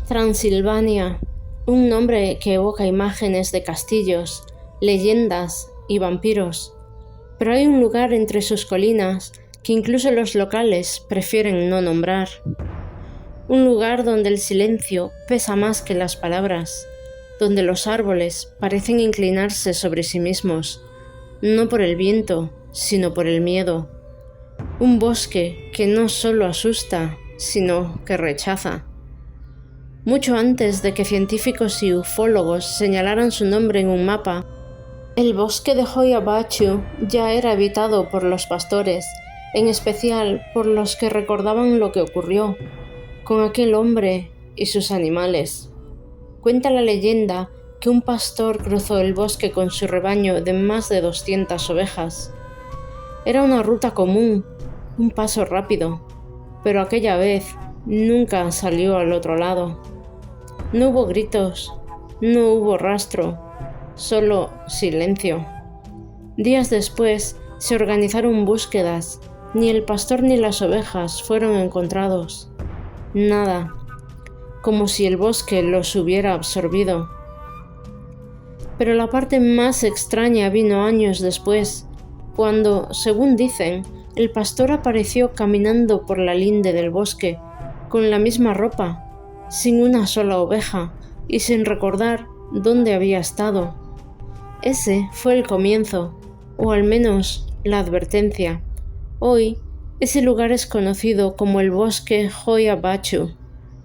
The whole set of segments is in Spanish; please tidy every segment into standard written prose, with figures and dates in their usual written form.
Transilvania, un nombre que evoca imágenes de castillos, leyendas y vampiros, pero hay un lugar entre sus colinas que incluso los locales prefieren no nombrar. Un lugar donde el silencio pesa más que las palabras, donde los árboles parecen inclinarse sobre sí mismos, no por el viento, sino por el miedo. Un bosque que no solo asusta, sino que rechaza. Mucho antes de que científicos y ufólogos señalaran su nombre en un mapa, el bosque de Hoia Baciu ya era habitado por los pastores, en especial por los que recordaban lo que ocurrió con aquel hombre y sus animales. Cuenta la leyenda que un pastor cruzó el bosque con su rebaño de más de 200 ovejas. Era una ruta común, un paso rápido, pero aquella vez nunca salió al otro lado. No hubo gritos, no hubo rastro, solo silencio. Días después se organizaron búsquedas. Ni el pastor ni las ovejas fueron encontrados. Nada, como si el bosque los hubiera absorbido. Pero la parte más extraña vino años después, cuando, según dicen, el pastor apareció caminando por la linde del bosque, con la misma ropa, sin una sola oveja y sin recordar dónde había estado. Ese fue el comienzo, o al menos la advertencia. Hoy, ese lugar es conocido como el bosque Hoia Baciu,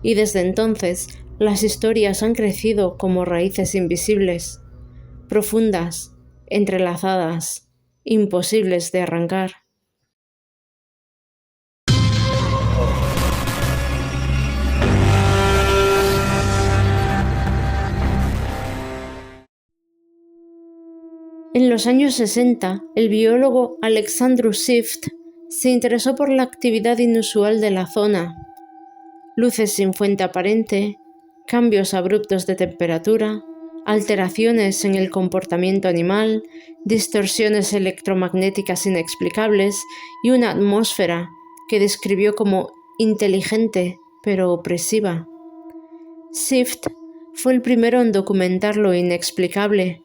y desde entonces las historias han crecido como raíces invisibles, profundas, entrelazadas, imposibles de arrancar. En los años 60, el biólogo Alexandru Sift se interesó por la actividad inusual de la zona. Luces sin fuente aparente, cambios abruptos de temperatura, alteraciones en el comportamiento animal, distorsiones electromagnéticas inexplicables y una atmósfera que describió como inteligente pero opresiva. Sift fue el primero en documentar lo inexplicable.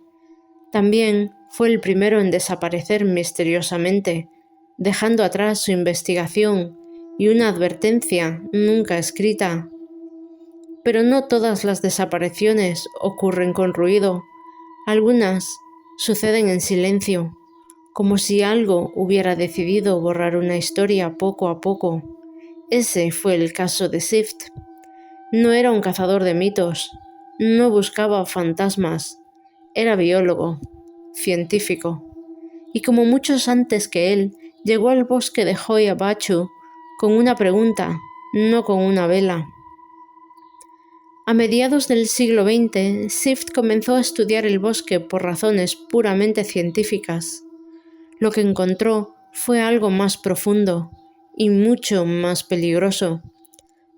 También fue el primero en desaparecer misteriosamente, dejando atrás su investigación y una advertencia nunca escrita. Pero no todas las desapariciones ocurren con ruido. Algunas suceden en silencio, como si algo hubiera decidido borrar una historia poco a poco. Ese fue el caso de Sift. No era un cazador de mitos, no buscaba fantasmas, era biólogo, científico, y como muchos antes que él, llegó al bosque de Hoia Baciu con una pregunta, no con una vela. A mediados del siglo XX, Sift comenzó a estudiar el bosque por razones puramente científicas. Lo que encontró fue algo más profundo y mucho más peligroso.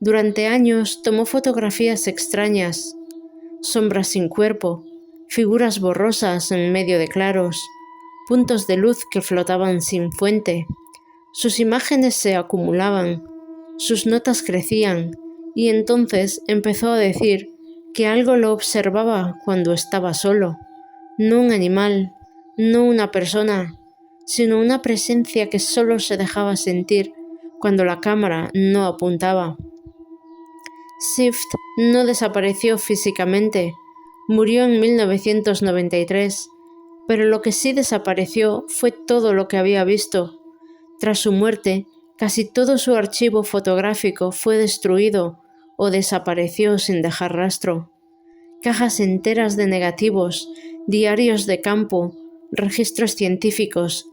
Durante años tomó fotografías extrañas, sombras sin cuerpo, figuras borrosas en medio de claros, puntos de luz que flotaban sin fuente. Sus imágenes se acumulaban, sus notas crecían, y entonces empezó a decir que algo lo observaba cuando estaba solo, no un animal, no una persona, sino una presencia que solo se dejaba sentir cuando la cámara no apuntaba. Sift no desapareció físicamente, murió en 1993, pero lo que sí desapareció fue todo lo que había visto. Tras su muerte, casi todo su archivo fotográfico fue destruido o desapareció sin dejar rastro. Cajas enteras de negativos, diarios de campo, registros científicos,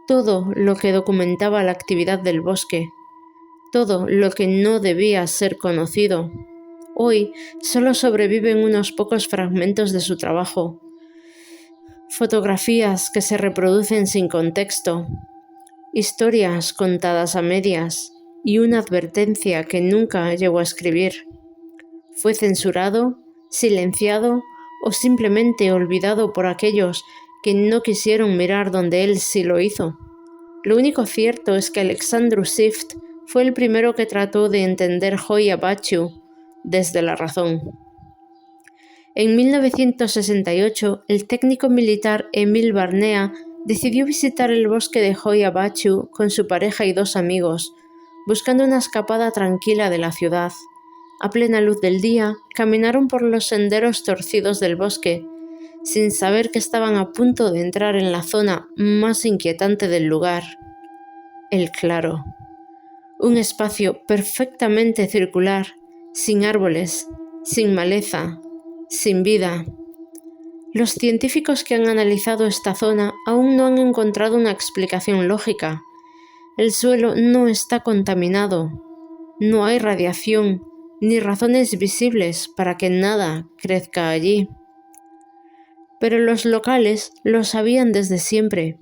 todo lo que documentaba la actividad del bosque, todo lo que no debía ser conocido. Hoy solo sobreviven unos pocos fragmentos de su trabajo, fotografías que se reproducen sin contexto, historias contadas a medias y una advertencia que nunca llegó a escribir. Fue censurado, silenciado o simplemente olvidado por aquellos que no quisieron mirar donde él sí lo hizo. Lo único cierto es que Alexandru Sift fue el primero que trató de entender Hoia Baciu desde la razón. En 1968, el técnico militar Emil Barnea decidió visitar el bosque de Hoia Baciu con su pareja y 2 amigos, buscando una escapada tranquila de la ciudad. A plena luz del día, caminaron por los senderos torcidos del bosque, sin saber que estaban a punto de entrar en la zona más inquietante del lugar, el claro. Un espacio perfectamente circular, sin árboles, sin maleza, sin vida. Los científicos que han analizado esta zona aún no han encontrado una explicación lógica. El suelo no está contaminado, no hay radiación, ni razones visibles para que nada crezca allí. Pero los locales lo sabían desde siempre.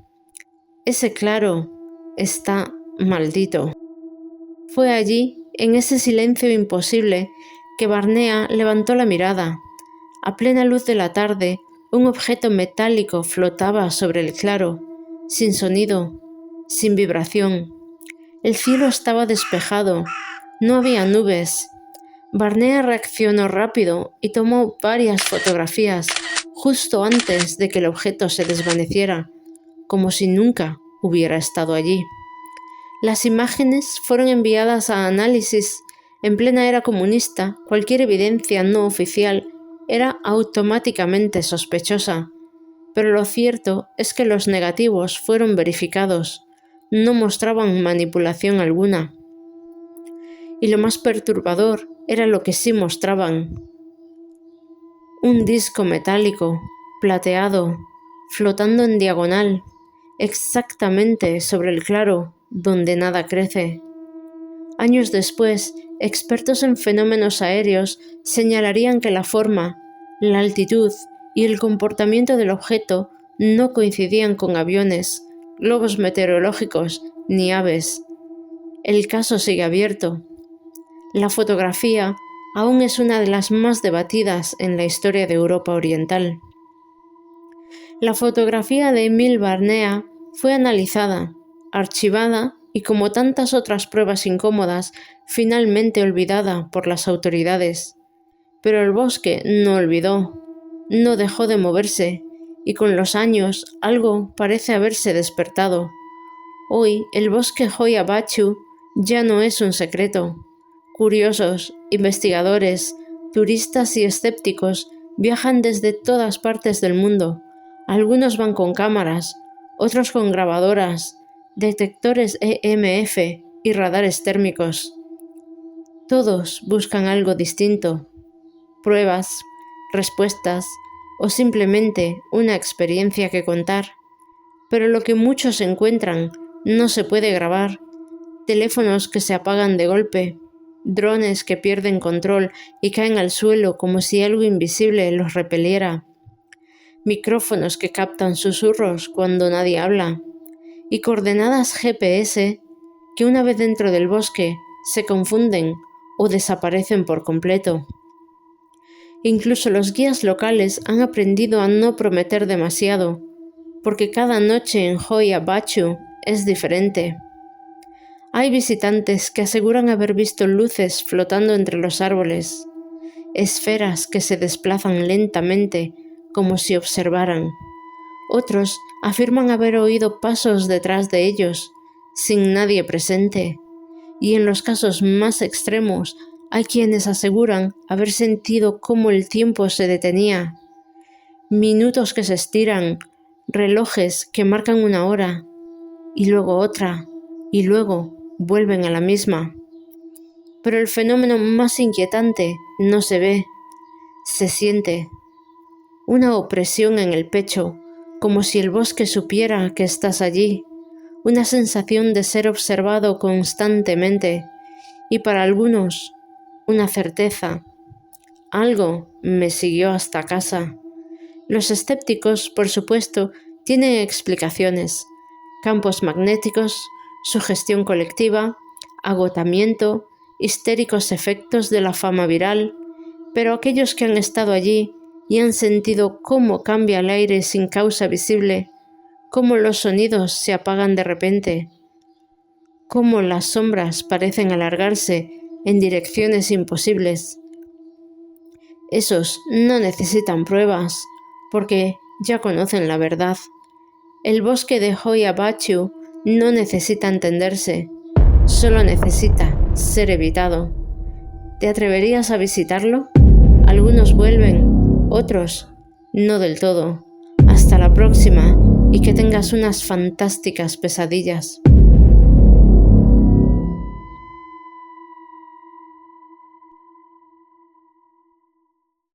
Ese claro está maldito. Fue allí, en ese silencio imposible, que Barnea levantó la mirada. A plena luz de la tarde, un objeto metálico flotaba sobre el claro, sin sonido, sin vibración. El cielo estaba despejado, no había nubes. Barnea reaccionó rápido y tomó varias fotografías justo antes de que el objeto se desvaneciera, como si nunca hubiera estado allí. Las imágenes fueron enviadas a análisis. En plena era comunista, cualquier evidencia no oficial era automáticamente sospechosa, pero lo cierto es que los negativos fueron verificados, no mostraban manipulación alguna. Y lo más perturbador era lo que sí mostraban. Un disco metálico, plateado, flotando en diagonal, exactamente sobre el claro, donde nada crece. Años después, expertos en fenómenos aéreos señalarían que la forma, la altitud y el comportamiento del objeto no coincidían con aviones, globos meteorológicos ni aves. El caso sigue abierto. La fotografía aún es una de las más debatidas en la historia de Europa Oriental. La fotografía de Emil Barnea fue analizada, archivada y, como tantas otras pruebas incómodas, finalmente olvidada por las autoridades. Pero el bosque no olvidó, no dejó de moverse, y con los años algo parece haberse despertado. Hoy el bosque Hoia Baciu ya no es un secreto. Curiosos, investigadores, turistas y escépticos viajan desde todas partes del mundo. Algunos van con cámaras, otros con grabadoras, detectores EMF y radares térmicos. Todos buscan algo distinto, pruebas, respuestas o simplemente una experiencia que contar. Pero lo que muchos encuentran no se puede grabar. Teléfonos que se apagan de golpe, drones que pierden control y caen al suelo como si algo invisible los repeliera, micrófonos que captan susurros cuando nadie habla, y coordenadas GPS que una vez dentro del bosque se confunden o desaparecen por completo. Incluso los guías locales han aprendido a no prometer demasiado, porque cada noche en Hoia Baciu es diferente. Hay visitantes que aseguran haber visto luces flotando entre los árboles, esferas que se desplazan lentamente como si observaran. Otros afirman haber oído pasos detrás de ellos, sin nadie presente. Y en los casos más extremos, hay quienes aseguran haber sentido cómo el tiempo se detenía. Minutos que se estiran, relojes que marcan una hora, y luego otra, y luego vuelven a la misma. Pero el fenómeno más inquietante no se ve, se siente. Una opresión en el pecho, como si el bosque supiera que estás allí, una sensación de ser observado constantemente, y para algunos, una certeza. Algo me siguió hasta casa. Los escépticos, por supuesto, tienen explicaciones: campos magnéticos, sugestión colectiva, agotamiento, histéricos efectos de la fama viral, pero aquellos que han estado allí y han sentido cómo cambia el aire sin causa visible, cómo los sonidos se apagan de repente, cómo las sombras parecen alargarse en direcciones imposibles, Esos no necesitan pruebas, porque ya conocen la verdad. El bosque de Hoia Baciu no necesita entenderse, solo necesita ser evitado. ¿Te atreverías a visitarlo? Algunos vuelven, otros no del todo. Hasta la próxima y que tengas unas fantásticas pesadillas.